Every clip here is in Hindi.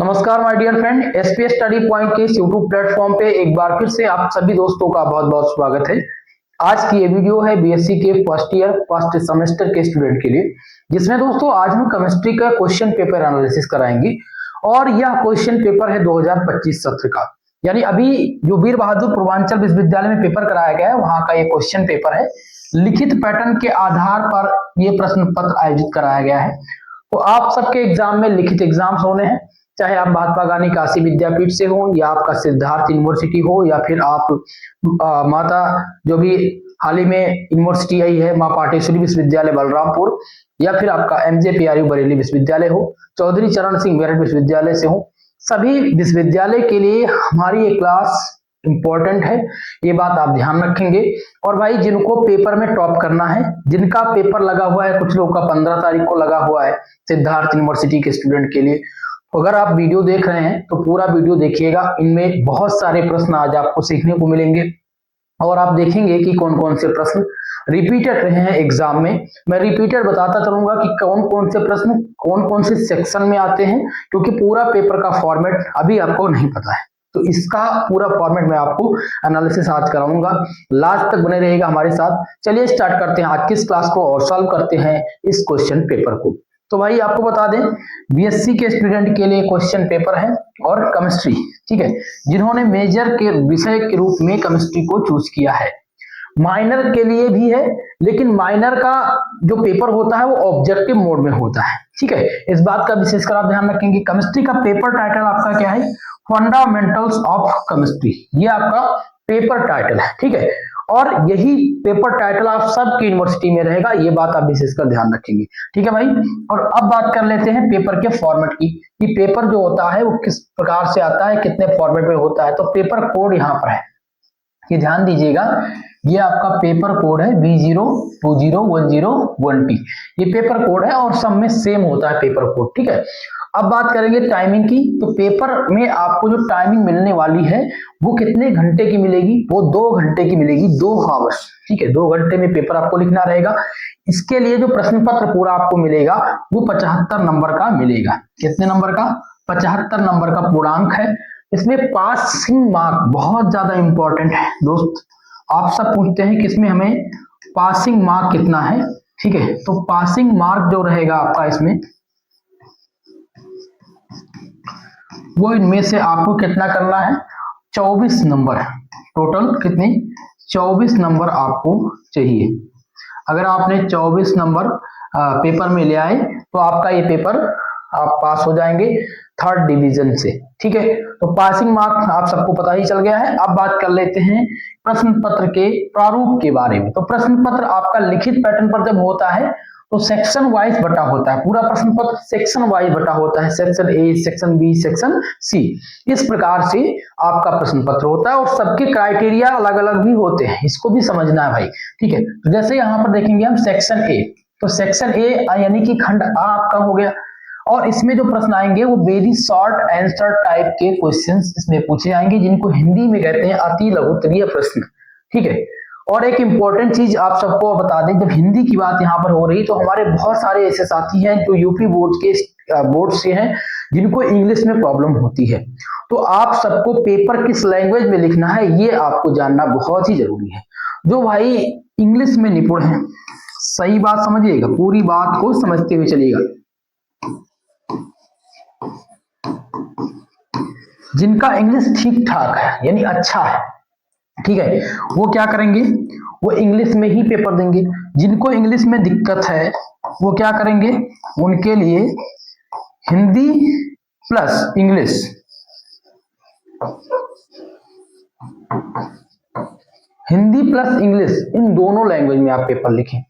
नमस्कार my dear friend, SPS study point के इस यूट्यूब प्लेटफॉर्म पे एक बार फिर से आप सभी दोस्तों का बहुत बहुत स्वागत है। आज की ये वीडियो है बीएससी के फर्स्ट ईयर फर्स्ट सेमेस्टर के स्टूडेंट के लिए, जिसमें दोस्तों आज हम केमिस्ट्री का क्वेश्चन पेपर एनालिसिस कराएंगे। और यह क्वेश्चन पेपर है 2025 सत्र का, यानी अभी जो वीर बहादुर पूर्वांचल विश्वविद्यालय में पेपर कराया गया है वहां का ये क्वेश्चन पेपर है। लिखित पैटर्न के आधार पर ये प्रश्न पत्र आयोजित कराया गया है। तो आप सबके एग्जाम में लिखित एग्जाम्स होने हैं, चाहे आप महात्मा गांधी काशी विद्यापीठ से हो या आपका सिद्धार्थ यूनिवर्सिटी हो या फिर आप माता जो भी हाल ही में यूनिवर्सिटी आई है मां पाटेश्वरी विश्वविद्यालय बलरामपुर, या फिर आपका एमजेपीआरयू बरेली विश्वविद्यालय हो, चौधरी चरण सिंह मेरठ विश्वविद्यालय से हो। सभी विश्वविद्यालय के लिए हमारी ये क्लास इंपॉर्टेंट है, ये बात आप ध्यान रखेंगे। और भाई जिनको पेपर में टॉप करना है, जिनका पेपर लगा हुआ है, कुछ लोगों का 15 तारीख को लगा हुआ है सिद्धार्थ यूनिवर्सिटी के स्टूडेंट के लिए, अगर आप वीडियो देख रहे हैं तो पूरा वीडियो देखिएगा। इनमें बहुत सारे प्रश्न आज आपको सीखने को मिलेंगे और आप देखेंगे कि कौन कौन से प्रश्न रिपीटेड रहे हैं एग्जाम में। मैं रिपीटेड बताता चलूंगा कि कौन कौन से प्रश्न कौन कौन से सेक्शन में आते हैं, क्योंकि पूरा पेपर का फॉर्मेट अभी आपको नहीं पता है। तो इसका पूरा फॉर्मेट मैं आपको एनालिसिस आज कराऊंगा, लास्ट तक बने रहेगा हमारे साथ। चलिए स्टार्ट करते हैं आज की इस क्लास को और सॉल्व करते हैं इस क्वेश्चन पेपर को। तो भाई आपको बता दें, बीएससी के स्टूडेंट के लिए क्वेश्चन पेपर है और केमिस्ट्री, ठीक है, जिन्होंने मेजर के विषय के रूप में केमिस्ट्री को चूज किया है। माइनर के लिए भी है, लेकिन माइनर का जो पेपर होता है वो ऑब्जेक्टिव मोड में होता है, ठीक है। इस बात का विशेषकर आप ध्यान रखेंगे। केमिस्ट्री का पेपर टाइटल आपका क्या है? फंडामेंटल्स ऑफ केमिस्ट्री, ये आपका पेपर टाइटल है, ठीक है। और यही पेपर टाइटल आप सबकी यूनिवर्सिटी में रहेगा, ये बात आप विशेषकर ध्यान रखेंगे, ठीक है भाई। और अब बात कर लेते हैं पेपर के फॉर्मेट की, कि पेपर जो होता है वो किस प्रकार से आता है, कितने फॉर्मेट में होता है। तो पेपर कोड यहाँ पर है, ये ध्यान दीजिएगा। ये आपका पेपर कोड है B0201001T, ये पेपर कोड है और सब में सेम होता है पेपर कोड, ठीक है। अब बात करेंगे टाइमिंग की। तो पेपर में आपको जो टाइमिंग मिलने वाली है वो कितने घंटे की मिलेगी? वो 2 घंटे की मिलेगी, 2 आवर्स, ठीक है। 2 घंटे में पेपर आपको लिखना रहेगा। इसके लिए जो प्रश्न पत्र पूरा आपको मिलेगा वो 75 नंबर का मिलेगा। कितने नंबर का? 75 नंबर का पूर्णांक है। इसमें पासिंग मार्क बहुत ज्यादा इंपॉर्टेंट है दोस्त। आप सब पूछते हैं कि इसमें हमें पासिंग मार्क कितना है, ठीक है। तो पासिंग मार्क जो रहेगा आपका इसमें, वो इनमें से आपको कितना करना है? 24 नंबर। टोटल कितने? 24 नंबर आपको चाहिए। अगर आपने 24 नंबर पेपर में ले आए तो आपका ये पेपर आप पास हो जाएंगे 3rd डिवीजन से, ठीक है। तो पासिंग मार्क आप सबको पता ही चल गया है। अब बात कर लेते हैं प्रश्न पत्र के प्रारूप के बारे में। तो प्रश्न पत्र आपका लिखित पैटर्न पर जब होता है तो सेक्शन वाइज बटा होता है, पूरा प्रश्न पत्र सेक्शन वाइज बटा होता है, section A, section B, section C, इस प्रकार से आपका प्रश्न पत्र होता है। और सबके क्राइटेरिया अलग अलग भी होते हैं, इसको भी समझना है भाई, ठीक है। तो जैसे यहाँ पर देखेंगे हम सेक्शन ए, तो सेक्शन ए यानी कि खंड आ आपका हो गया, और इसमें जो प्रश्न आएंगे वो वेरी शॉर्ट आंसर टाइप के क्वेश्चंस इसमें पूछे जाएंगे, जिनको हिंदी में कहते हैं अति लघुत्तरीय प्रश्न, ठीक है। और एक इंपॉर्टेंट चीज आप सबको बता दें, जब हिंदी की बात यहाँ पर हो रही तो हमारे बहुत सारे ऐसे साथी हैं जो यूपी बोर्ड से हैं, जिनको इंग्लिश में प्रॉब्लम होती है। तो आप सबको पेपर किस लैंग्वेज में लिखना है ये आपको जानना बहुत ही जरूरी है। जो भाई इंग्लिश में निपुण है, सही बात समझिएगा, पूरी बात को समझते हुए चलिएगा। जिनका इंग्लिश ठीक ठाक है यानी अच्छा है, ठीक है, वो क्या करेंगे? वो इंग्लिश में ही पेपर देंगे। जिनको इंग्लिश में दिक्कत है वो क्या करेंगे? उनके लिए Hindi plus English, Hindi plus English, इन दोनों लैंग्वेज में आप पेपर लिखें,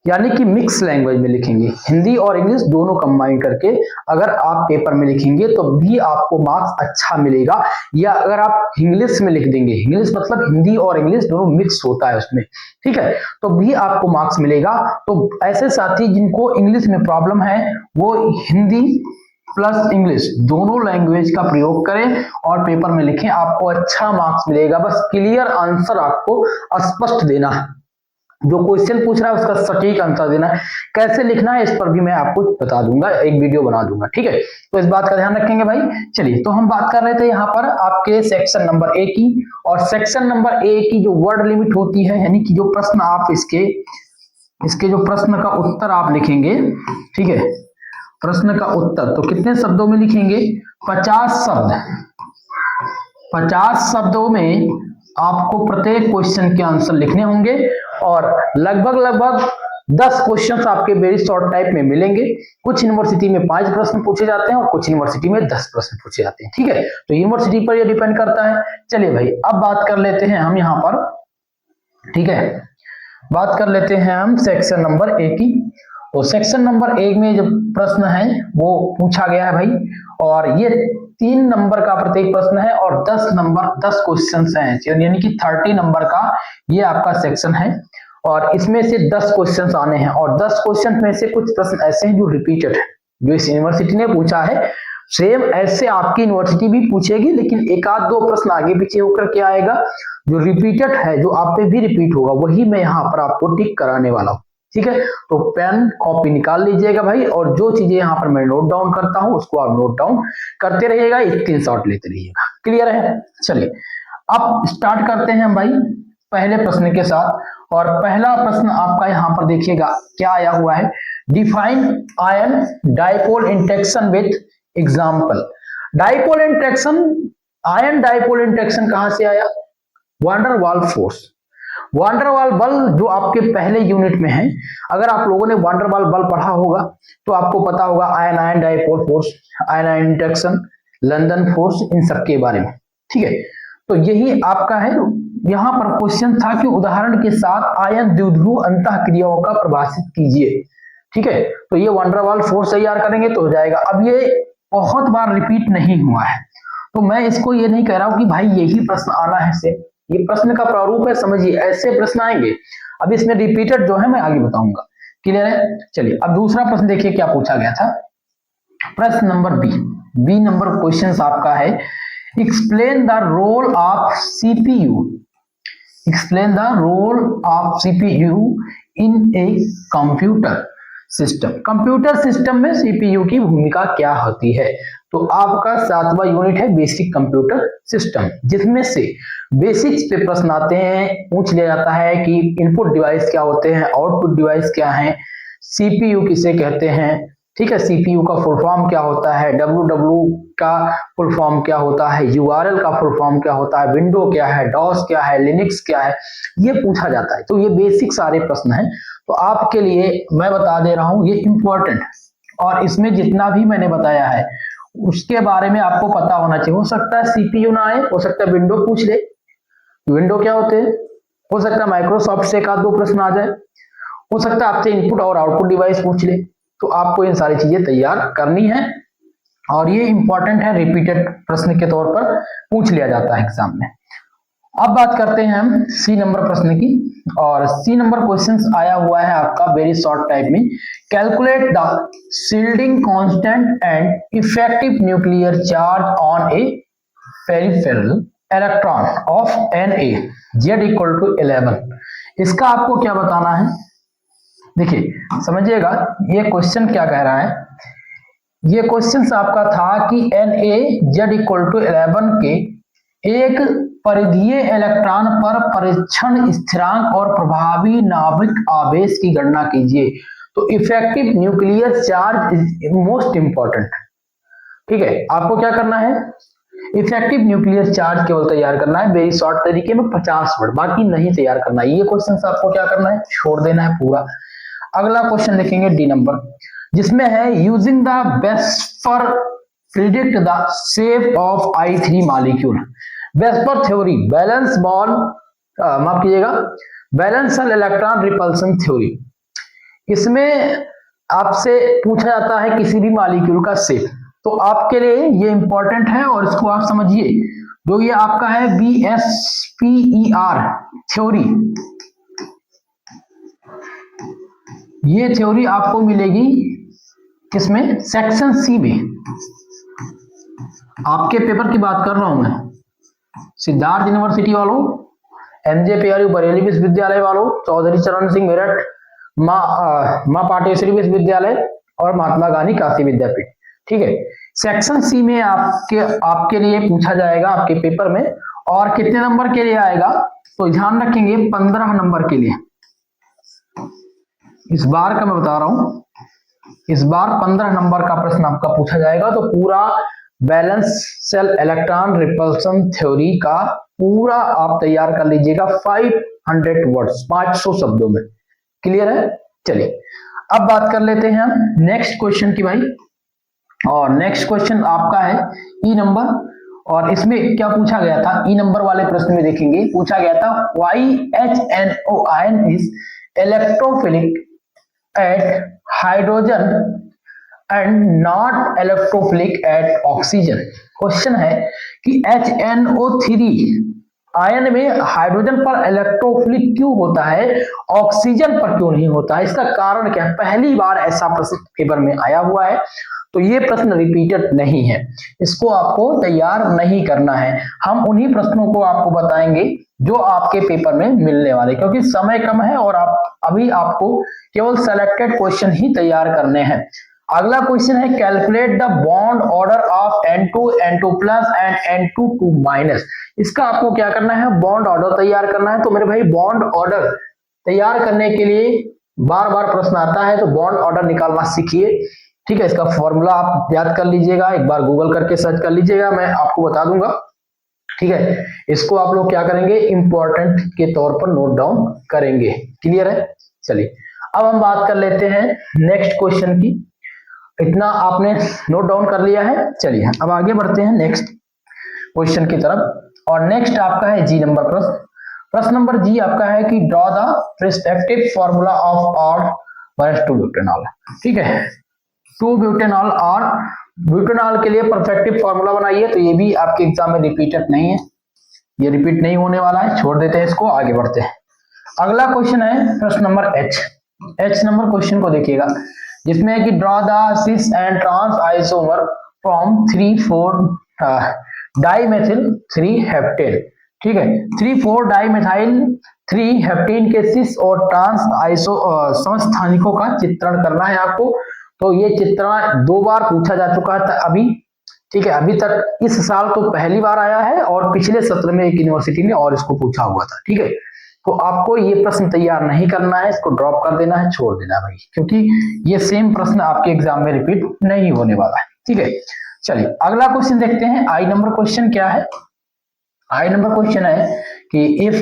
यानी कि मिक्स लैंग्वेज में लिखेंगे। हिंदी और इंग्लिश दोनों कंबाइन करके अगर आप पेपर में लिखेंगे तो भी आपको मार्क्स अच्छा मिलेगा। या अगर आप इंग्लिश में लिख देंगे, इंग्लिश मतलब हिंदी और इंग्लिश दोनों मिक्स होता है उसमें, ठीक है, तो भी आपको मार्क्स मिलेगा। तो ऐसे साथी जिनको इंग्लिश में प्रॉब्लम है वो हिंदी प्लस इंग्लिश दोनों लैंग्वेज का प्रयोग करें और पेपर में लिखें, आपको अच्छा मार्क्स मिलेगा। बस क्लियर आंसर आपको स्पष्ट देना है, जो क्वेश्चन पूछ रहा है उसका सटीक आंसर देना है। कैसे लिखना है इस पर भी मैं आपको बता दूंगा, एक वीडियो बना दूंगा, ठीक है। तो इस बात का ध्यान रखेंगे भाई। चलिए, तो हम बात कर रहे थे यहाँ पर आपके सेक्शन नंबर ए की, और सेक्शन नंबर ए की जो वर्ड लिमिट होती है, यानी कि जो प्रश्न आप इसके जो प्रश्न का उत्तर आप लिखेंगे, ठीक है, प्रश्न का उत्तर तो कितने शब्दों में लिखेंगे? 50 शब्द। 50 शब्दों में आपको प्रत्येक क्वेश्चन के आंसर लिखने होंगे, और लगभग 10 क्वेश्चन आपके वेरी शॉर्ट टाइप में मिलेंगे। कुछ यूनिवर्सिटी में 5 प्रश्न पूछे जाते हैं और कुछ यूनिवर्सिटी में 10 प्रश्न पूछे जाते हैं, ठीक है। तो यूनिवर्सिटी पर यह डिपेंड करता है। चलिए भाई, अब बात कर लेते हैं हम यहाँ पर, ठीक है, बात कर लेते हैं हम सेक्शन नंबर ए की। तो सेक्शन नंबर 1 में जो प्रश्न है वो पूछा गया है भाई, और ये 3 नंबर का प्रत्येक प्रश्न है और 10 क्वेश्चन हैं, यानी कि 30 नंबर का ये आपका सेक्शन है, और इसमें से 10 क्वेश्चन आने हैं, और 10 क्वेश्चन में से कुछ प्रश्न ऐसे हैं जो रिपीटेड है, जो इस यूनिवर्सिटी ने पूछा है। सेम ऐसे आपकी यूनिवर्सिटी भी पूछेगी, लेकिन एक आध 2 प्रश्न आगे पीछे होकर के आएगा। जो रिपीटेड है, जो आप पे भी रिपीट होगा, वही मैं यहाँ पर आपको टिक कराने वाला हूँ, ठीक है। तो पेन कॉपी निकाल लीजिएगा भाई, और जो चीजें यहाँ पर मैं नोट डाउन करता हूँ उसको आप नोट डाउन करते रहिएगा, स्क्रीनशॉट लेते रहिएगा। क्लियर है? चलिए, अब स्टार्ट करते हैं भाई पहले प्रश्न के साथ। और पहला प्रश्न आपका यहाँ पर देखिएगा क्या आया हुआ है, define ion dipole interaction with example. Dipole interaction, ion dipole interaction कहां से आया? वांडर वाल फोर्स। वांडर वाल बल जो आपके पहले यूनिट में है, अगर आप लोगों ने वांडर वाल बल पढ़ा होगा तो आपको पता होगा ion ion dipole force, ion ion interaction, London force, इन सब के बारे में, ठीक है। तो यही आपका है। यहां पर क्वेश्चन था कि उदाहरण के साथ आयन द्विध्रुव अंतःक्रियाओं का प्रभाषित कीजिए, ठीक है। तो ये वांडर वाल फोर्स तैयार करेंगे तो हो जाएगा। अब ये बहुत बार रिपीट नहीं हुआ है, तो मैं इसको ये नहीं कह रहा हूं कि भाई यही प्रश्न आना है से, ये प्रश्न का प्रारूप है, समझिए ऐसे प्रश्न आएंगे। अब इसमें रिपीटेड जो है मैं आगे बताऊंगा। क्लियर है? चलिए, अब दूसरा प्रश्न देखिए क्या पूछा गया था। प्रश्न नंबर बी नंबर क्वेश्चन आपका है, explain the role of CPU, explain the role of CPU in a computer system. Computer system में सीपीयू की भूमिका क्या होती है? तो आपका 7वां यूनिट है बेसिक कंप्यूटर सिस्टम, जिसमें से बेसिक्स पे प्रश्न आते हैं, पूछ लिया जाता है कि इनपुट डिवाइस क्या होते हैं, आउटपुट डिवाइस क्या है, सीपीयू किसे कहते हैं, ठीक है, सीपीयू का फुल फॉर्म क्या होता है, डब्ल्यूडब्ल्यू का फुल फॉर्म क्या होता है, यूआरएल का फुल फॉर्म क्या होता है, विंडो क्या है, डॉस क्या है, लिनक्स क्या है, ये पूछा जाता है। तो ये बेसिक सारे प्रश्न हैं, तो आपके लिए मैं बता दे रहा हूं, ये इंपॉर्टेंट है, और इसमें जितना भी मैंने बताया है उसके बारे में आपको पता होना चाहिए। हो सकता है सीपीयू ना आए, हो सकता है विंडो पूछ ले, विंडो क्या होते हैं, हो सकता है माइक्रोसॉफ्ट से एक आध 2 प्रश्न आ जाए, हो सकता है आपसे इनपुट और आउटपुट डिवाइस पूछ ले। तो आपको इन सारी चीजें तैयार करनी है, और ये इंपॉर्टेंट है, रिपीटेड प्रश्न के तौर पर पूछ लिया जाता है एग्जाम में। अब बात करते हैं हम सी नंबर प्रश्न की, और सी नंबर क्वेश्चन आया हुआ है आपका वेरी शॉर्ट टाइप में, calculate the shielding constant and effective nuclear charge on A peripheral electron of Na(Z=11). इसका आपको क्या बताना है? देखिए समझिएगा, ये क्वेश्चन क्या कह रहा है। ये क्वेश्चन आपका था कि Na(Z=11) के एक परिधीय इलेक्ट्रॉन पर परीक्षण स्थिरांक और प्रभावी नाभिक आवेश की गणना कीजिए। तो effective nuclear charge is most important, ठीक है। आपको क्या करना है? इफेक्टिव न्यूक्लियर चार्ज केवल तैयार करना है वेरी शॉर्ट तरीके में 50 वर्ड, बाकी नहीं तैयार करना है। ये क्वेश्चन आपको क्या करना है? छोड़ देना है पूरा। अगला क्वेश्चन देखेंगे डी नंबर, जिसमें है using the VSEPR predict the shape of I3 molecule. VSEPR theory, valence bond, माफ कीजिएगा, बैलेंस इलेक्ट्रॉन रिपल्सन थ्योरी। इसमें आपसे पूछा जाता है किसी भी मॉलिक्यूल का शेप, तो आपके लिए ये इंपॉर्टेंट है, और इसको आप समझिए। जो ये आपका है BSPER थ्योरी, ये थ्योरी आपको मिलेगी किसमें? सेक्शन सी में। आपके पेपर की बात कर रहा हूं मैं, सिद्धार्थ यूनिवर्सिटी वालों, MJ बरेली विश्वविद्यालय वालों, चौधरी चरण सिंह मेरठ, मां पाटेश्वरी विश्वविद्यालय और महात्मा गांधी काशी विद्यापीठ। ठीक है, सेक्शन सी में आपके लिए पूछा जाएगा आपके पेपर में, और कितने नंबर के लिए आएगा तो ध्यान रखेंगे 15 नंबर के लिए। इस बार का मैं बता रहा हूं, इस बार 15 नंबर का प्रश्न आपका पूछा जाएगा। तो पूरा balance cell electron repulsion theory का पूरा आप तैयार कर लीजिएगा 500 वर्ड्स, 500 शब्दों में। क्लियर है? चलिए अब बात कर लेते हैं हम नेक्स्ट क्वेश्चन की भाई। और नेक्स्ट क्वेश्चन आपका है ई नंबर, और इसमें क्या पूछा गया था, ई नंबर वाले प्रश्न में देखेंगे पूछा गया था why HNO ion is electrophilic at hydrogen and not electrophilic at oxygen. Question है कि HNO3 आयन में हाइड्रोजन पर इलेक्ट्रोफिलिक क्यों होता है, ऑक्सीजन पर क्यों नहीं होता है, इसका कारण क्या है। पहली बार ऐसा प्रश्न पेपर में आया हुआ है, तो ये प्रश्न रिपीटेड नहीं है, इसको आपको तैयार नहीं करना है। हम उन्हीं प्रश्नों को आपको बताएंगे जो आपके पेपर में मिलने वाले, क्योंकि समय कम है और अभी आपको केवल सेलेक्टेड क्वेश्चन ही तैयार करने हैं। अगला क्वेश्चन है calculate the bond order of N2 N2+ and N2 2-। इसका आपको क्या करना है, बॉन्ड ऑर्डर तैयार करना है। तो मेरे भाई बॉन्ड ऑर्डर तैयार करने के लिए बार बार प्रश्न आता है, तो बॉन्ड ऑर्डर निकालना सीखिए। ठीक है, इसका फॉर्मूला आप याद कर लीजिएगा, एक बार गूगल करके सर्च कर लीजिएगा, मैं आपको बता दूंगा। ठीक है, इसको आप लोग क्या करेंगे, इंपॉर्टेंट के तौर पर नोट डाउन करेंगे। क्लियर है? चलिए अब हम बात कर लेते हैं नेक्स्ट क्वेश्चन की। इतना आपने नोट डाउन कर लिया है, चलिए अब आगे बढ़ते हैं नेक्स्ट क्वेश्चन की तरफ। और नेक्स्ट आपका है जी नंबर प्रश्न। प्रश्न नंबर जी आपका है कि draw the perspective formula of odd 1:2 butanol. ठीक है, 2 ब्यूटेनॉल और ब्यूटेनॉल के लिए परफेक्टिव फॉर्मूला बनाइए। तो ये भी आपके एग्जाम में रिपीटेड नहीं है, ये रिपीट नहीं होने वाला है, छोड़ देते हैं इसको, आगे बढ़ते हैं। अगला क्वेश्चन है प्रश्न नंबर एच नंबर क्वेश्चन को देखिएगा, जिसमें है कि draw the cis and trans isomer from 3,4 dimethyl 3 heptane. ठीक है, 3,4 डाइमेथाइल 3 हेप्टेन के सिस और ट्रांस आइसो समस्थानिकों का चित्रण करना है आपको। तो ये चित्रण 2 बार पूछा जा चुका था अभी। ठीक है, अभी तक इस साल तो पहली बार आया है, और पिछले सत्र में एक यूनिवर्सिटी ने और इसको पूछा हुआ था। ठीक है, तो आपको ये प्रश्न तैयार नहीं करना है, इसको ड्रॉप कर देना है, छोड़ देना है भाई, क्योंकि ये सेम प्रश्न आपके एग्जाम में रिपीट नहीं होने वाला है। ठीक है, चलिए अगला क्वेश्चन देखते हैं। आई नंबर क्वेश्चन क्या है, आई नंबर क्वेश्चन है कि इफ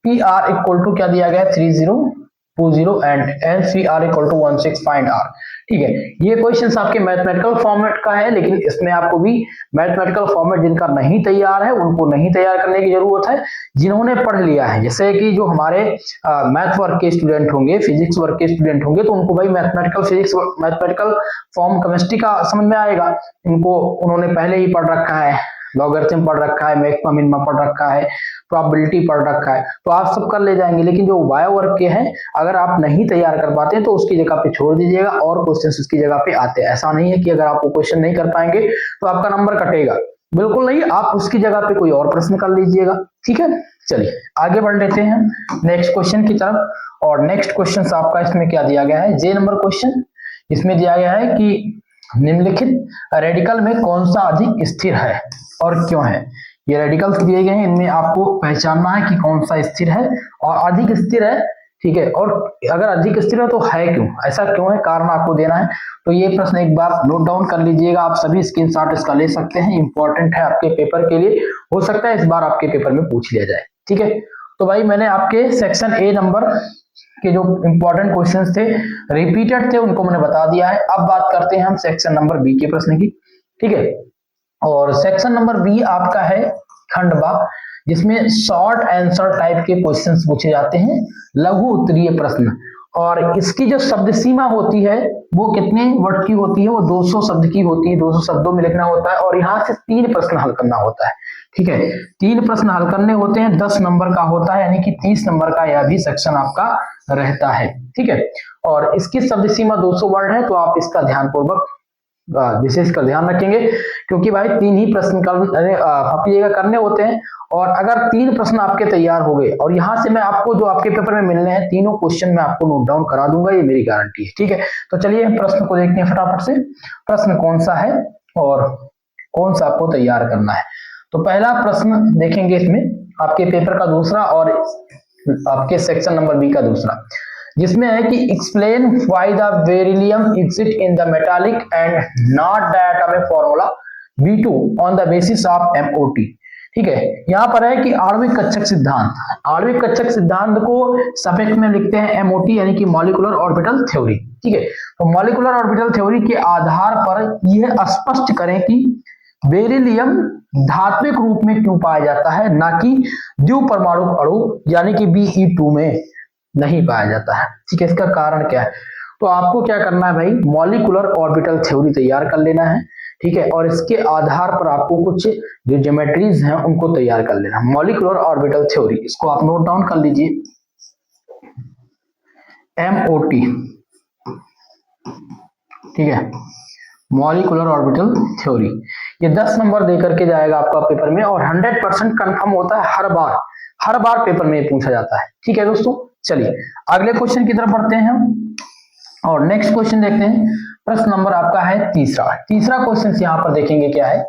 PR इक्वल टू क्या दिया गया है 3020 and NCR equal to 16 find R। ठीक है, ये क्वेश्चन आपके मैथमेटिकल फॉर्मेट का है, लेकिन इसमें आपको भी मैथमेटिकल फॉर्मेट जिनका नहीं तैयार है उनको नहीं तैयार करने की जरूरत है। जिन्होंने पढ़ लिया है, जैसे कि जो हमारे मैथ वर्क के स्टूडेंट होंगे, फिजिक्स वर्क के स्टूडेंट होंगे, तो उनको भाई mathematical physics, mathematical form chemistry का समझ में आएगा। इनको उन्होंने पहले ही पढ़ रखा है, लॉगरिथम पढ़ रखा है, मैक्सिमा मिनिमा पढ़ रखा है, प्रोबेबिलिटी पढ़ रखा है, तो आप सब कर ले जाएंगे। लेकिन जो बायो वर्क के हैं, अगर आप नहीं तैयार कर पाते तो उसकी जगह पे छोड़ दीजिएगा और क्वेश्चन उसकी जगह पे आते हैं। ऐसा नहीं है कि अगर आप वो क्वेश्चन नहीं कर पाएंगे तो आपका नंबर कटेगा, बिल्कुल नहीं, आप उसकी जगह पे कोई और प्रश्न कर लीजिएगा। ठीक है, चलिए आगे बढ़ लेते हैं नेक्स्ट क्वेश्चन की तरफ। और नेक्स्ट क्वेश्चन आपका इसमें क्या दिया गया है, जे नंबर क्वेश्चन, इसमें दिया गया है कि निम्नलिखित रेडिकल में कौन सा अधिक स्थिर है और क्यों है। ये रेडिकल्स दिए गए हैं, इनमें आपको पहचानना है कि कौन सा स्थिर है और अधिक स्थिर है। ठीक है, और अगर अधिक स्थिर है तो है क्यों, ऐसा क्यों है, कारण आपको देना है। तो ये प्रश्न एक बार नोट डाउन कर लीजिएगा, आप सभी स्क्रीनशॉट इसका ले सकते हैं, इंपॉर्टेंट है आपके पेपर के लिए, हो सकता है इस बार आपके पेपर में पूछ लिया जाए। ठीक है, तो भाई मैंने आपके सेक्शन ए नंबर के जो इंपॉर्टेंट क्वेश्चंस थे, रिपीटेड थे, उनको मैंने बता दिया है। अब बात करते हैं हम सेक्शन नंबर बी के प्रश्न की। ठीक है, और सेक्शन नंबर बी आपका है खंड बा, जिसमें शॉर्ट आंसर टाइप के क्वेश्चंस पूछे जाते हैं, लघु उत्तरीय प्रश्न। और इसकी जो शब्द सीमा होती है वो कितने वर्ड की होती है, वो 200 शब्द की होती है, 200 शब्दों में लिखना होता है, और यहाँ से 3 प्रश्न हल करना होता है। ठीक है, 3 प्रश्न हल करने होते हैं, 10 नंबर का होता है, यानी कि 30 नंबर का यह भी सेक्शन आपका रहता है। ठीक है, और इसकी शब्द सीमा 200 वर्ड है, तो आप इसका ध्यानपूर्वक विशेष कर ध्यान रखेंगे, क्योंकि भाई 3 ही प्रश्न करने होते हैं। और अगर 3 प्रश्न आपके तैयार हो गए और यहाँ से मैं आपको जो आपके पेपर में मिलने हैं तीनों क्वेश्चन मैं आपको नोट डाउन करा दूंगा, ये मेरी गारंटी है। ठीक है, तो चलिए प्रश्न को देखते हैं फटाफट से, प्रश्न कौन सा है और कौन सा आपको तैयार करना है। तो पहला प्रश्न देखेंगे इसमें आपके पेपर का दूसरा और आपके सेक्शन नंबर बी का दूसरा, जिसमें है कि explain why the beryllium exist in the metallic and not the atomic formula B2 on the basis of MOT। ठीक है, यहाँ पर है कि आणविक कक्षक सिद्धांत, आणविक कक्षक सिद्धांत को सफिक्स में लिखते हैं MOT यानी कि मॉलिक्यूलर ऑर्बिटल थ्योरी। ठीक है, तो मॉलिक्यूलर ऑर्बिटल थ्योरी के आधार पर यह स्पष्ट करें कि बेरिलियम धात्विक रूप में क्यों पाया जाता है, ना कि द्विपरमाणु अणु यानी कि BE2 में नहीं पाया जाता है। ठीक है, इसका कारण क्या है, तो आपको क्या करना है भाई, मॉलिक्यूलर ऑर्बिटल थ्योरी तैयार कर लेना है। ठीक है, और इसके आधार पर आपको कुछ जो ज्योमेट्रीज हैं उनको तैयार कर लेना। मॉलिक्यूलर ऑर्बिटल थ्योरी, इसको आप नोट डाउन कर लीजिए, MOT। ठीक है, मॉलिक्यूलर ऑर्बिटल थ्योरी, ये 10 नंबर देकर के जाएगा आपका पेपर में और 100% कंफर्म होता है, हर बार पेपर में पूछा जाता है। ठीक है दोस्तों, चलिए अगले क्वेश्चन की तरफ बढ़ते हैं हम और नेक्स्ट क्वेश्चन देखते हैं। प्रश्न नंबर आपका है तीसरा क्वेश्चन यहाँ पर देखेंगे क्या है,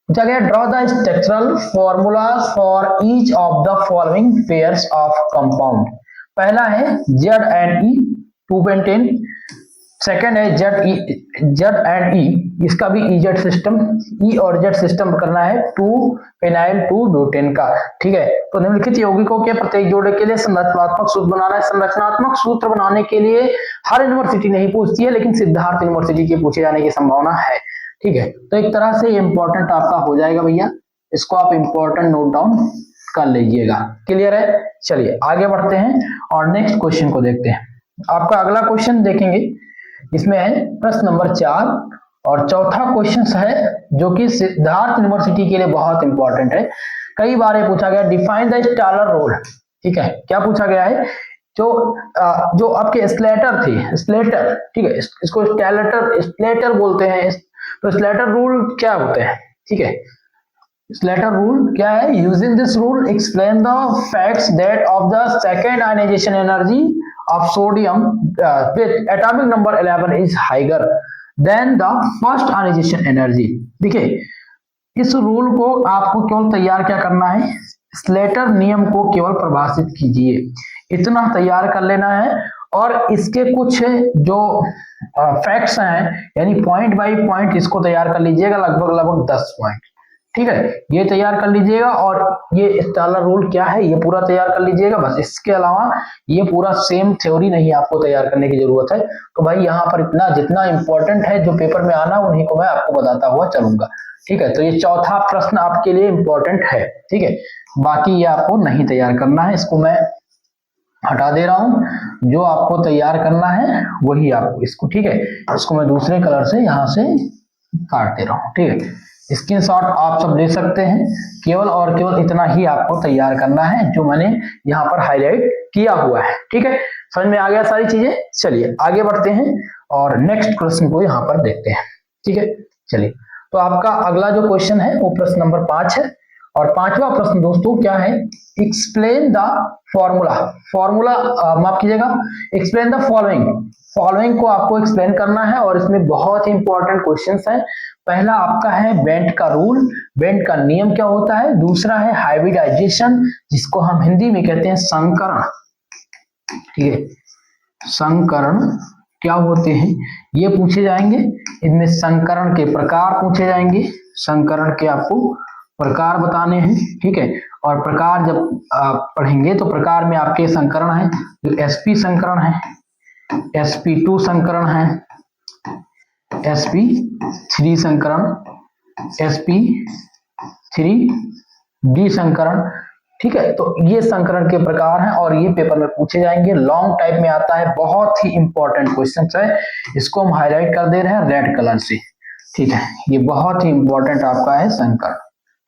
पूछा गया draw the structural formulas for each of the following pairs of compound. पहला है Z&E 2 पेंटेन, सेकेंड है Z&E, इसका भी EZ सिस्टम, E और Z सिस्टम करना है 2 फेनाइल 2 ब्यूटेन का। ठीक है, तो निम्नलिखित यौगिकों के प्रत्येक जोड़े के लिए संरचनात्मक सूत्र बनाना है। संरचनात्मक सूत्र बनाने के लिए हर यूनिवर्सिटी नहीं पूछती है, लेकिन सिद्धार्थ यूनिवर्सिटी के पूछे जाने की संभावना है। ठीक है, तो एक तरह से इंपॉर्टेंट आपका हो जाएगा भैया, इसको आप इंपॉर्टेंट नोट डाउन कर लीजिएगा। क्लियर है, चलिए आगे बढ़ते हैं और नेक्स्ट क्वेश्चन को देखते हैं। आपका अगला क्वेश्चन देखेंगे, इसमें है प्रश्न नंबर 4 और चौथा क्वेश्चन है जो कि सिद्धार्थ यूनिवर्सिटी के लिए बहुत इंपॉर्टेंट है, कई बार ये पूछा गया, डिफाइन द स्टालर रूल। ठीक है, क्या पूछा गया है, जो आपके स्लेटर थे, स्लेटर, ठीक है, इसको स्लेटर बोलते हैं, तो स्लेटर रूल क्या होते हैं। ठीक है, स्लेटर रूल क्या है, using this rule explain the facts that of the second ionization energy of sodium with atomic number 11 is higher than the first ionization energy। देखिए, इस रूल को आपको केवल तैयार क्या करना है, स्लेटर नियम को केवल परिभाषित कीजिए, इतना तैयार कर लेना है। और इसके कुछ जो फैक्ट्स हैं यानी पॉइंट बाय पॉइंट इसको तैयार कर लीजिएगा, लगभग 10 पॉइंट। ठीक है, ये तैयार कर लीजिएगा और ये स्टालर रूल क्या है ये पूरा तैयार कर लीजिएगा बस। इसके अलावा ये पूरा सेम थ्योरी नहीं आपको तैयार करने की जरूरत है। तो भाई यहाँ पर इतना जितना इंपॉर्टेंट है जो पेपर में आना उन्हीं को मैं आपको बताता हुआ चलूंगा। ठीक है, तो ये चौथा प्रश्न आपके लिए इंपॉर्टेंट है। ठीक है, बाकी ये आपको नहीं तैयार करना है, इसको मैं हटा दे रहा हूं, जो आपको तैयार करना है वही आपको इसको, ठीक है, इसको मैं दूसरे कलर से यहाँ से काट दे रहा हूँ। ठीक है, स्क्रीनशॉट आप सब ले सकते हैं, केवल और केवल इतना ही आपको तैयार करना है जो मैंने यहाँ पर हाईलाइट किया हुआ है। ठीक है, समझ में आ गया सारी चीजें। चलिए आगे बढ़ते हैं और नेक्स्ट प्रश्न को यहाँ पर देखते हैं। ठीक है, चलिए तो आपका अगला जो क्वेश्चन है वो प्रश्न नंबर 5 है और 5वां प्रश्न दोस्तों क्या है, एक्सप्लेन द फॉर्मूला माफ कीजिएगा, एक्सप्लेन द फॉलोइंग को आपको एक्सप्लेन करना है और इसमें बहुत ही इंपॉर्टेंट क्वेश्चंस हैं। पहला आपका है बेंट का रूल, बेंट का नियम क्या होता है। दूसरा है हाइब्रिडाइजेशन, जिसको हम हिंदी में कहते हैं संकरण। ठीक है, संकरण क्या होते हैं ये पूछे जाएंगे, इनमें संकरण के प्रकार पूछे जाएंगे, संकरण के आपको प्रकार बताने हैं। ठीक है, और प्रकार जब आप पढ़ेंगे तो प्रकार में आपके संकरण है, sp संकरण है, sp2 संकरण है, sp3 संकरण, sp3d संकरण। ठीक है, तो ये संकरण के प्रकार हैं और ये पेपर में पूछे जाएंगे, लॉन्ग टाइप में आता है, बहुत ही इंपॉर्टेंट क्वेश्चन है। इसको हम हाईलाइट कर दे रहे हैं रेड कलर से। ठीक है, ये बहुत ही इंपॉर्टेंट आपका है संकरण।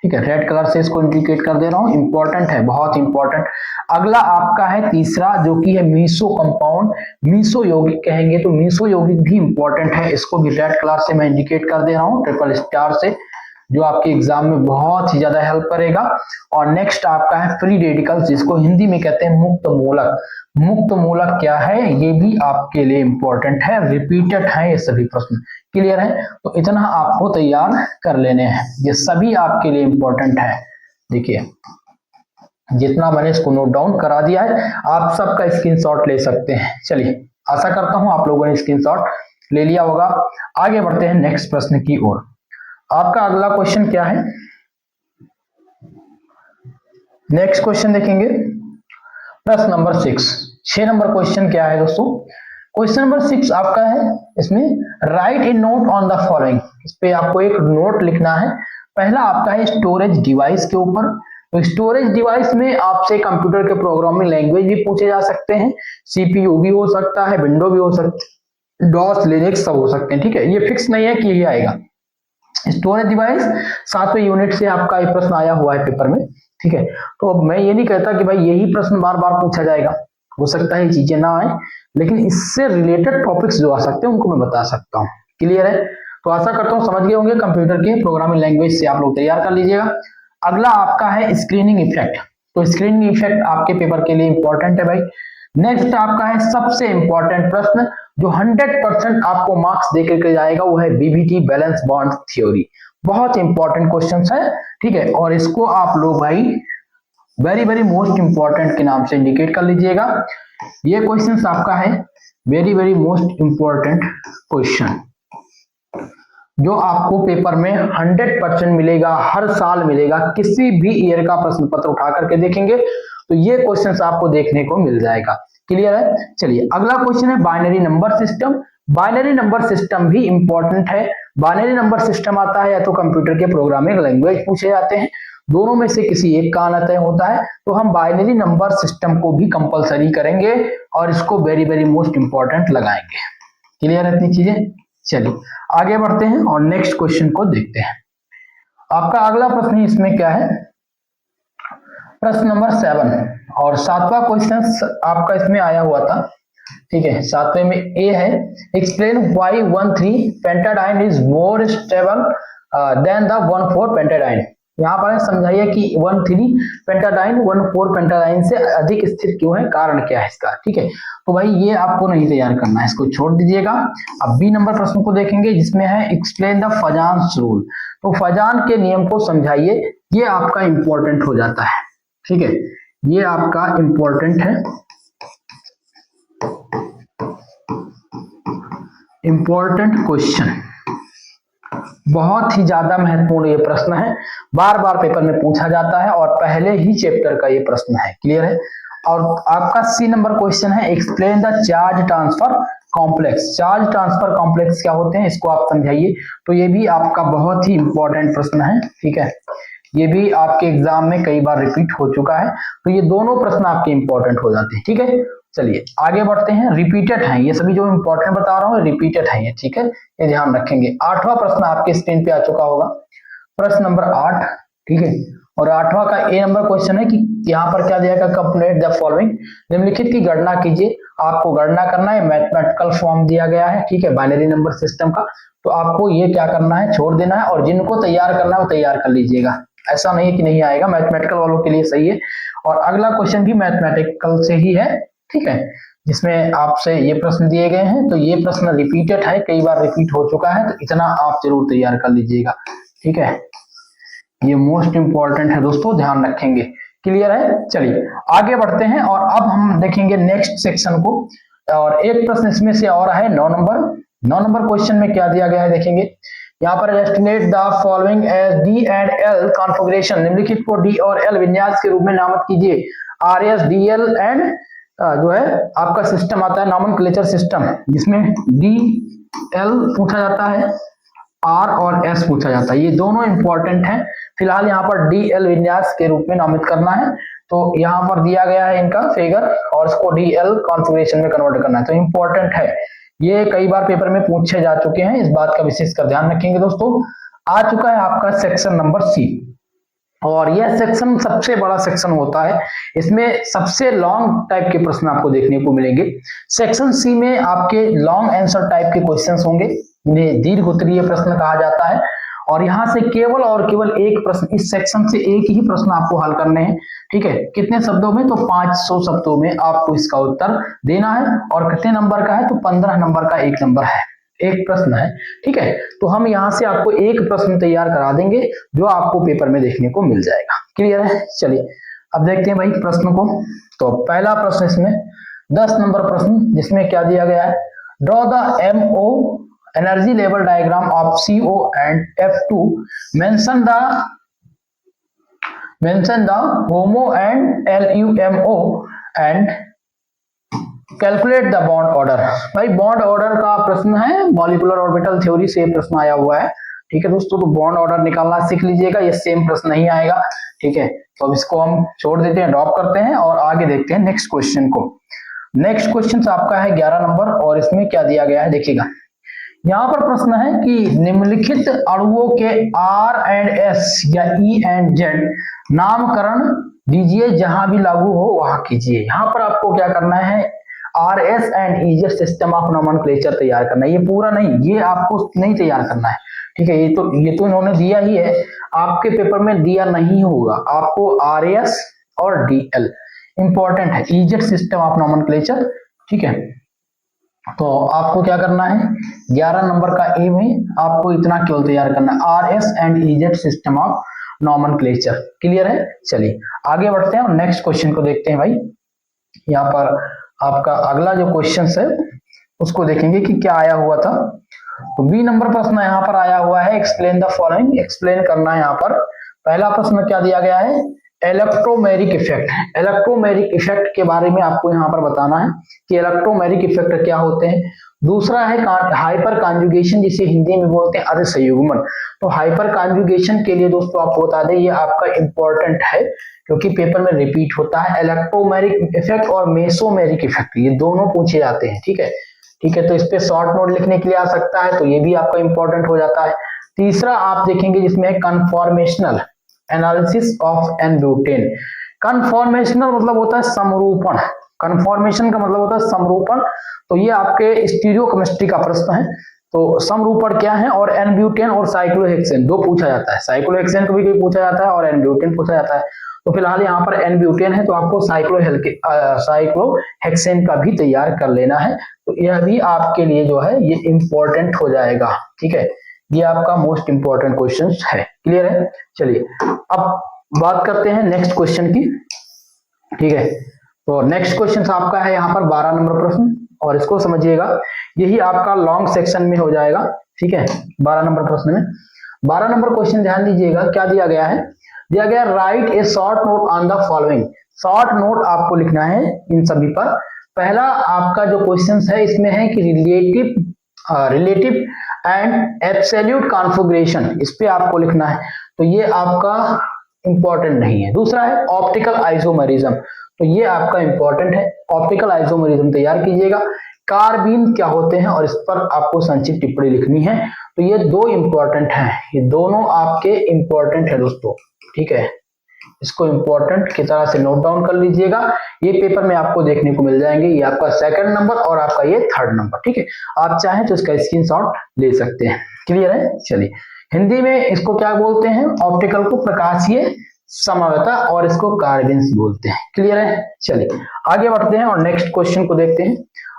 ठीक है, रेड कलर से इसको इंडिकेट कर दे रहा हूं, इंपॉर्टेंट है, बहुत इंपॉर्टेंट। अगला आपका है तीसरा, जो कि है मीसो कंपाउंड, मीसो यौगिक कहेंगे तो मीसो यौगिक भी इंपॉर्टेंट है, इसको भी रेड कलर से मैं इंडिकेट कर दे रहा हूं ट्रिपल स्टार से, जो आपके एग्जाम में बहुत ही ज्यादा हेल्प करेगा। और नेक्स्ट आपका है फ्री रेडिकल्स, जिसको हिंदी में कहते हैं मुक्त मूलक। मुक्त मूलक क्या है, ये भी आपके लिए इंपॉर्टेंट है, रिपीटेड है ये सभी प्रश्न। क्लियर है, तो इतना आपको तैयार कर लेने हैं, ये सभी आपके लिए इंपॉर्टेंट है। देखिए जितना मैंने इसको नोट डाउन करा दिया है, आप सबका स्क्रीनशॉट ले सकते हैं। चलिए, आशा करता हूं आप लोगों ने स्क्रीनशॉट ले लिया होगा। आगे बढ़ते हैं नेक्स्ट प्रश्न की ओर। आपका अगला क्वेश्चन क्या है, नेक्स्ट क्वेश्चन देखेंगे प्रश्न नंबर 6 नंबर क्वेश्चन क्या है दोस्तों, क्वेश्चन नंबर 6 आपका है, इसमें right A note on the following, इस पे आपको एक नोट लिखना है। पहला आपका है स्टोरेज डिवाइस के ऊपर, तो स्टोरेज डिवाइस में आपसे कंप्यूटर के प्रोग्रामिंग लैंग्वेज भी पूछे जा सकते हैं, सीपीयू भी हो सकता है, विंडो भी हो सकता है, डॉस लिनक्स सब हो सकते हैं। ठीक है, ये फिक्स नहीं है कि ये आएगा। स्टोरेज डिवाइस 7वें यूनिट से आपका ये प्रश्न आया हुआ है पेपर में। ठीक है, तो मैं ये नहीं कहता कि भाई यही प्रश्न बार बार पूछा जाएगा, हो सकता है ये चीजें ना आए, लेकिन इससे रिलेटेड टॉपिक्स जो आ सकते हैं उनको मैं बता सकता हूँ। क्लियर है, तो आशा करता हूँ समझ गए होंगे, कंप्यूटर के प्रोग्रामिंग लैंग्वेज से आप लोग तैयार कर लीजिएगा। अगला आपका है स्क्रीनिंग इफेक्ट, तो स्क्रीनिंग इफेक्ट आपके पेपर के लिए इंपॉर्टेंट है भाई। नेक्स्ट आपका है सबसे इंपॉर्टेंट प्रश्न, जो 100% आपको मार्क्स देकर के जाएगा, वो है बीबीटी बैलेंस बॉन्ड थ्योरी। बहुत इंपॉर्टेंट क्वेश्चन है, ठीक है, और इसको आप लोग भाई वेरी वेरी मोस्ट इंपॉर्टेंट के नाम से इंडिकेट कर लीजिएगा। ये क्वेश्चन आपका है very very most important question, जो आपको पेपर में 100% मिलेगा, हर साल मिलेगा, किसी भी ईयर का प्रश्न पत्र उठा करके देखेंगे तो ये क्वेश्चंस आपको देखने को मिल जाएगा। क्लियर है, चलिए अगला क्वेश्चन है binary number system. Binary number system भी इंपॉर्टेंट है। बाइनरी नंबर सिस्टम आता है या तो कंप्यूटर के प्रोग्रामिंग लैंग्वेज पूछे जाते हैं, दोनों में से किसी एक का आना तय होता है, तो हम बाइनरी नंबर सिस्टम को भी कंपलसरी करेंगे और इसको वेरी वेरी मोस्ट इंपॉर्टेंट लगाएंगे। क्लियर है इतनी चीजें, चलिए आगे बढ़ते हैं और नेक्स्ट क्वेश्चन को देखते हैं। आपका अगला प्रश्न इसमें क्या है, प्रश्न नंबर 7 और 7वां क्वेश्चन आपका इसमें आया हुआ था। ठीक है, 7वें में ए है, explain why 1,3 pentadiene is more stable than the 1,4 pentadiene. यहाँ पर समझाइए कि 1,3 पेंटाडाइन 1,4 पेंटाडाइन से अधिक स्थिर क्यों है, कारण क्या है इसका। ठीक है, तो भाई ये आपको नहीं तैयार करना है, इसको छोड़ दीजिएगा। अब बी नंबर प्रश्न को देखेंगे, जिसमें है एक्सप्लेन द फजान्स रूल, तो फजान के नियम को समझाइए, ये आपका इंपॉर्टेंट हो जाता है। ठीक है, ये आपका इंपॉर्टेंट है, इंपॉर्टेंट क्वेश्चन, बहुत ही ज्यादा महत्वपूर्ण ये प्रश्न है, बार बार पेपर में पूछा जाता है और पहले ही चैप्टर का ये प्रश्न है। क्लियर है, और आपका सी नंबर क्वेश्चन है explain the charge transfer complex. Charge transfer complex क्या होते हैं, इसको आप समझाइए, तो ये भी आपका बहुत ही इंपॉर्टेंट प्रश्न है। ठीक है, ये भी आपके एग्जाम में कई बार रिपीट हो चुका है, तो ये दोनों प्रश्न आपके इंपॉर्टेंट हो जाते हैं। ठीक है, चलिए आगे बढ़ते हैं, रिपीटेड है ये सभी, जो इंपॉर्टेंट बता रहा हूँ रिपीटेड है ये। ठीक है, ये ध्यान रखेंगे। 8वां प्रश्न आपके स्क्रीन पे आ चुका होगा, प्रश्न नंबर 8। ठीक है, और 8वां का ए नंबर क्वेश्चन है कि यहाँ पर क्या दिया गया, कंप्लीट द फॉलोइंग, निम्नलिखित की गणना कीजिए। आपको गणना करना है, मैथमेटिकल फॉर्म दिया गया है। ठीक है, बाइनरी नंबर सिस्टम का, तो आपको ये क्या करना है, छोड़ देना है, और जिनको तैयार करना है वो तैयार कर लीजिएगा, ऐसा नहीं है कि नहीं आएगा, मैथमेटिकल वालों के लिए सही है। और अगला क्वेश्चन भी मैथमेटिकल से ही है। ठीक है, जिसमें आपसे ये प्रश्न दिए गए हैं, तो ये प्रश्न रिपीटेड है, कई बार रिपीट हो चुका है, तो इतना आप जरूर तैयार कर लीजिएगा। ठीक है, ये मोस्ट इंपॉर्टेंट है दोस्तों, ध्यान रखेंगे। क्लियर है, चलिए आगे बढ़ते हैं और अब हम देखेंगे नेक्स्ट सेक्शन को। और एक प्रश्न इसमें से और है 9 नंबर क्वेश्चन में क्या दिया गया है देखेंगे। यहाँ पर estimate the following as D and L configuration, निम्नलिखित को डी और एल विन्यास के रूप में नामित कीजिए। R S D L and जो है आपका सिस्टम आता है नॉमेनक्लेचर सिस्टम, जिसमें डी एल पूछा जाता है, आर और एस पूछा जाता है, ये दोनों इंपॉर्टेंट हैं। फिलहाल यहाँ पर डी एल विन्यास के रूप में नामित करना है, तो यहाँ पर दिया गया है इनका फिगर और इसको डी एल कॉन्फ़िगरेशन में कन्वर्ट करना है, तो इंपॉर्टेंट है। ये कई बार पेपर में पूछे जा चुके हैं, इस बात का विशेष कर ध्यान रखेंगे दोस्तों। आ चुका है आपका सेक्शन नंबर सी। और यह सेक्शन सबसे बड़ा सेक्शन होता है, इसमें सबसे लॉन्ग टाइप के प्रश्न आपको देखने को मिलेंगे। सेक्शन सी में आपके लॉन्ग आंसर टाइप के क्वेश्चंस होंगे, इन्हें दीर्घ उत्तरीय प्रश्न कहा जाता है। और यहाँ से केवल और केवल एक प्रश्न, इस सेक्शन से एक ही प्रश्न आपको हल करने हैं, ठीक है। कितने शब्दों में? तो 500 शब्दों में आपको इसका उत्तर देना है। और कितने नंबर का है? तो 15 नंबर का एक नंबर है, एक प्रश्न है, ठीक है। तो हम यहाँ से आपको एक प्रश्न तैयार करा देंगे जो आपको पेपर में देखने को मिल जाएगा। क्लियर है? चलिए अब देखते हैं भाई प्रश्न को। तो पहला प्रश्न इसमें 10 नंबर प्रश्न, जिसमें क्या दिया गया है? Draw the MO energy level diagram of CO and F2, mention the HOMO and LUMO and calculate the bond order. भाई बॉन्ड ऑर्डर का प्रश्न है, मॉलिक्यूलर ऑर्बिटल थ्योरी से प्रश्न आया हुआ है, ठीक है दोस्तों। तो बॉन्ड ऑर्डर निकालना सीख लीजिएगा, ये सेम प्रश्न नहीं आएगा, ठीक है। तो अब इसको हम छोड़ देते हैं, ड्रॉप करते हैं और आगे देखते हैं नेक्स्ट क्वेश्चन को। नेक्स्ट क्वेश्चन आपका है 11 नंबर, और इसमें क्या दिया गया है देखिएगा। यहाँ पर प्रश्न है कि निम्नलिखित अणुओं के R एंड S या E एंड Z नामकरण दीजिए, जहां भी लागू हो वहां कीजिए। यहाँ पर आपको क्या करना है? RS and EZ system of nomenclature तैयार करना है। ये पूरा नहीं, ये आपको नहीं तैयार करना है, ठीक है। ये तो इन्होंने दिया ही है, आपके पेपर में दिया नहीं होगा। आपको RS और DL इंपॉर्टेंट है, EZ सिस्टम ऑफ नोमेनक्लेचर, ठीक है। तो आपको क्या करना है? 11 नंबर का ए में आपको इतना केवल तैयार करना है, RS and EZ system of nomenclature. Clear है? चलिए आगे बढ़ते हैं और नेक्स्ट क्वेश्चन को देखते हैं भाई। यहाँ पर आपका अगला जो क्वेश्चन है उसको देखेंगे कि क्या आया हुआ था। तो बी नंबर प्रश्न यहाँ पर आया हुआ है, एक्सप्लेन द फॉलोइंग, एक्सप्लेन करना है। यहाँ पर पहला प्रश्न क्या दिया गया है? Electromeric effect. इलेक्ट्रोमेरिक इफेक्ट के बारे में आपको यहाँ पर बताना है कि इलेक्ट्रोमेरिक इफेक्ट क्या होते हैं। दूसरा है हाइपर कॉन्जुगेशन, जिसे हिंदी में बोलते हैं अति संयुग्मन। तो हाइपर कॉन्जुगेशन के लिए दोस्तों आपको बता दें, ये आपका इंपॉर्टेंट है क्योंकि पेपर में रिपीट होता है। इलेक्ट्रोमेरिक इफेक्ट और मेसोमेरिक इफेक्ट, ये दोनों पूछे जाते हैं, ठीक है। ठीक है, तो इस पे शॉर्ट नोट लिखने के लिए आ सकता है, तो ये भी आपका इंपॉर्टेंट हो जाता है। तीसरा आप देखेंगे जिसमें है conformational analysis of N-butane. Conformational मतलब होता है समरूपण, कन्फॉर्मेशन का मतलब होता है समरूपण। तो ये आपके स्टीरियोकेमिस्ट्री का प्रश्न है। तो समरूपण क्या है, और एन-ब्यूटेन और साइक्लोहेक्सेन दो पूछा जाता है। साइक्लोहेक्सेन को भी कोई पूछा जाता है और एन-ब्यूटेन पूछा जाता है। तो फिलहाल यहाँ पर एन-ब्यूटेन है, तो आपको साइक्लोहेक्सेन का भी तैयार कर लेना है। तो यह भी आपके लिए जो है ये इंपॉर्टेंट हो जाएगा, ठीक है। ये आपका मोस्ट इंपॉर्टेंट क्वेश्चन है। क्लियर है? चलिए अब बात करते हैं नेक्स्ट क्वेश्चन की, ठीक है। तो नेक्स्ट क्वेश्चन आपका है यहाँ पर 12 नंबर प्रश्न, और इसको समझिएगा, यही आपका लॉन्ग सेक्शन में हो जाएगा, ठीक है। 12 नंबर प्रश्न में 12 नंबर क्वेश्चन ध्यान दीजिएगा, क्या दिया गया है? दिया गया right A short note on the following. Short note आपको लिखना है इन सभी पर। पहला आपका जो क्वेश्चन है इसमें है कि रिलेटिव एंड एब्सोल्यूट कॉन्फ़िगरेशन, इस पे आपको लिखना है, तो ये आपका इंपॉर्टेंट नहीं है। दूसरा है ऑप्टिकल आइसोमेरिज्म, तो ये आपका इंपॉर्टेंट है, ऑप्टिकल आइसोमेरिज्म तैयार कीजिएगा। कार्बीन क्या होते हैं, और इस पर आपको संक्षिप्त टिप्पणी लिखनी है। तो ये दो इंपॉर्टेंट हैं, ये दोनों आपके इंपॉर्टेंट है दोस्तों, ठीक है। इसको इंपॉर्टेंट की तरह से नोट डाउन कर लीजिएगा, ये पेपर में आपको देखने को मिल जाएंगे। ये आपका सेकंड नंबर और आपका ये थर्ड नंबर, ठीक है। आप चाहें तो इसका स्क्रीनशॉट ले सकते हैं। क्लियर है? चलिए हिंदी में इसको क्या बोलते हैं? ऑप्टिकल को प्रकाशीय समवेता, और इसको कार्बिन्स बोलते हैं। क्लियर है? चलिए आगे बढ़ते हैं और नेक्स्ट क्वेश्चन को देखते हैं।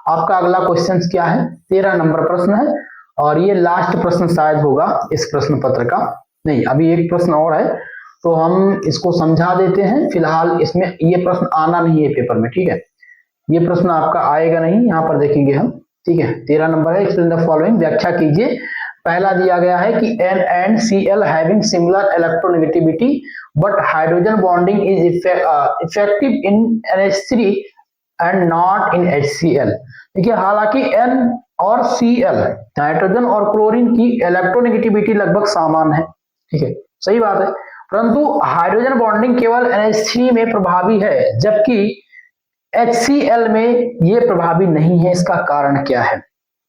आपका अगला क्वेश्चन क्या है? 13 नंबर प्रश्न है, और ये लास्ट प्रश्न शायद होगा इस प्रश्न पत्र का। नहीं, अभी एक प्रश्न और है, तो हम इसको समझा देते हैं। फिलहाल इसमें ये प्रश्न आना नहीं है पेपर में, ठीक है। ये प्रश्न आपका आएगा नहीं, यहाँ पर देखेंगे हम, ठीक है। 13 नंबर है, एक्सप्लेन द फॉलोइंग, व्याख्या कीजिए। पहला दिया गया है कि N and Cl having similar electronegativity but hydrogen bonding is effective in NH3 and not in HCl। देखिए हालांकि N और Cl नाइट्रोजन और क्लोरीन की इलेक्ट्रोनेगेटिविटी लगभग समान है, ठीक है, सही बात है, परंतु हाइड्रोजन बॉन्डिंग केवल NH3 में प्रभावी है, जबकि HCl में ये प्रभावी नहीं है। इसका कारण क्या है,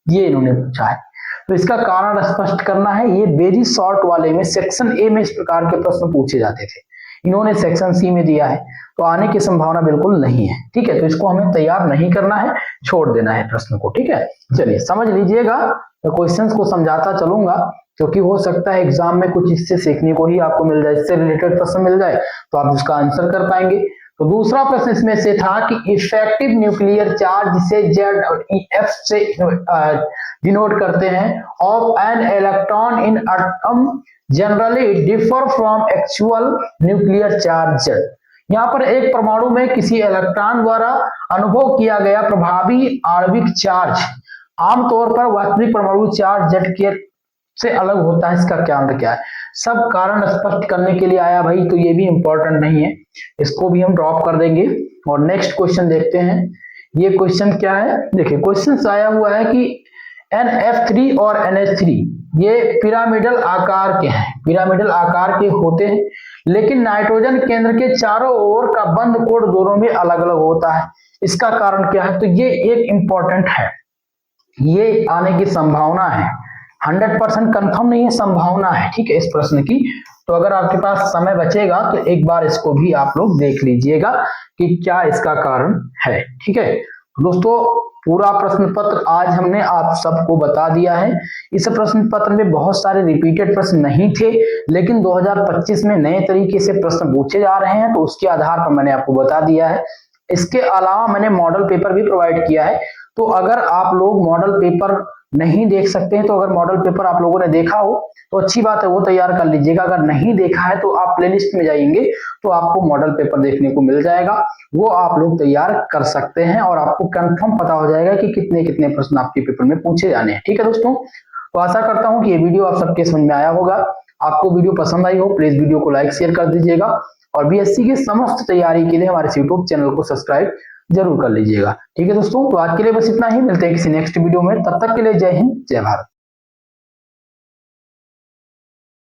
ये इन्होंने पूछा है। तो इसका कारण स्पष्ट करना है। ये वेरी शॉर्ट वाले में सेक्शन ए में इस प्रकार के प्रश्न पूछे जाते थे। इन्होंने सेक्शन सी में दिया है, तो आने की संभावना बिल्कुल नहीं है। ठीक है, तो इसको हमें तैयार नहीं करना है, छोड़ देना है प्रश्न को। ठीक है, चलिए समझ लीजिएगा, मैं क्वेश्चंस को समझाता चलूंगा, क्योंकि हो सकता है एग्जाम में कुछ इससे सीखने को ही आपको मिल जाए, इससे रिलेटेड प्रश्न मिल जाए तो आप इसका आंसर कर पाएंगे। तो दूसरा प्रश्न इसमें से था कि इफेक्टिव न्यूक्लियर चार्ज, जिसे जेड और एफ से डिनोट करते हैं, of an electron in atom generally differ from actual nuclear charge Z. यहाँ पर एक परमाणु में किसी इलेक्ट्रॉन द्वारा अनुभव किया गया प्रभावी आणविक चार्ज आमतौर पर वास्तविक परमाणु चार्ज जेड के से अलग होता है। इसका कारण क्या है? सब कारण स्पष्ट करने के लिए आया भाई, तो ये भी इंपॉर्टेंट नहीं है, इसको भी हम ड्रॉप कर देंगे। और नेक्स्ट क्वेश्चन देखते हैं। ये क्वेश्चन क्या है? देखिए क्वेश्चन आया हुआ है कि NF3 और NH3 ये पिरामिडल आकार के हैं, पिरामिडल आकार के होते हैं, लेकिन नाइट्रोजन केंद्र के चारों ओर का बंद कोण दोनों में अलग अलग होता है। इसका कारण क्या है? तो ये एक इंपॉर्टेंट है, ये आने की संभावना है, 100% कंफर्म नहीं है, संभावना है। ठीक है, इस प्रश्न की। तो अगर आपके पास समय बचेगा तो एक बार इसको भी आप लोग देख लीजिएगा कि क्या इसका कारण है। ठीक है दोस्तों, पूरा प्रश्न पत्र आज हमने आप सबको बता दिया है। इस प्रश्न पत्र में बहुत सारे रिपीटेड प्रश्न नहीं थे, लेकिन 2025 में नए तरीके से प्रश्न पूछे जा रहे हैं, तो उसके आधार पर मैंने आपको बता दिया है। इसके अलावा मैंने मॉडल पेपर भी प्रोवाइड किया है, तो अगर आप लोग मॉडल पेपर नहीं देख सकते हैं, तो अगर मॉडल पेपर आप लोगों ने देखा हो तो अच्छी बात है, वो तैयार कर लीजिएगा। अगर नहीं देखा है तो आप प्लेलिस्ट में जाएंगे तो आपको मॉडल पेपर देखने को मिल जाएगा, वो आप लोग तैयार कर सकते हैं और आपको कंफर्म पता हो जाएगा कि कितने कितने प्रश्न आपके पेपर में पूछे जाने हैं। ठीक है दोस्तों, तो आशा करता हूं कि ये वीडियो आप सबके समझ में आया होगा। आपको वीडियो पसंद आई हो, प्लीज वीडियो को लाइक शेयर कर दीजिएगा और बीएससी की समस्त तैयारी के लिए हमारे यूट्यूब चैनल को सब्सक्राइब जरूर कर लीजिएगा। ठीक है दोस्तों, तो आज के लिए बस इतना ही, मिलते हैं किसी नेक्स्ट वीडियो में, तब तक के लिए जय हिंद जय भारत।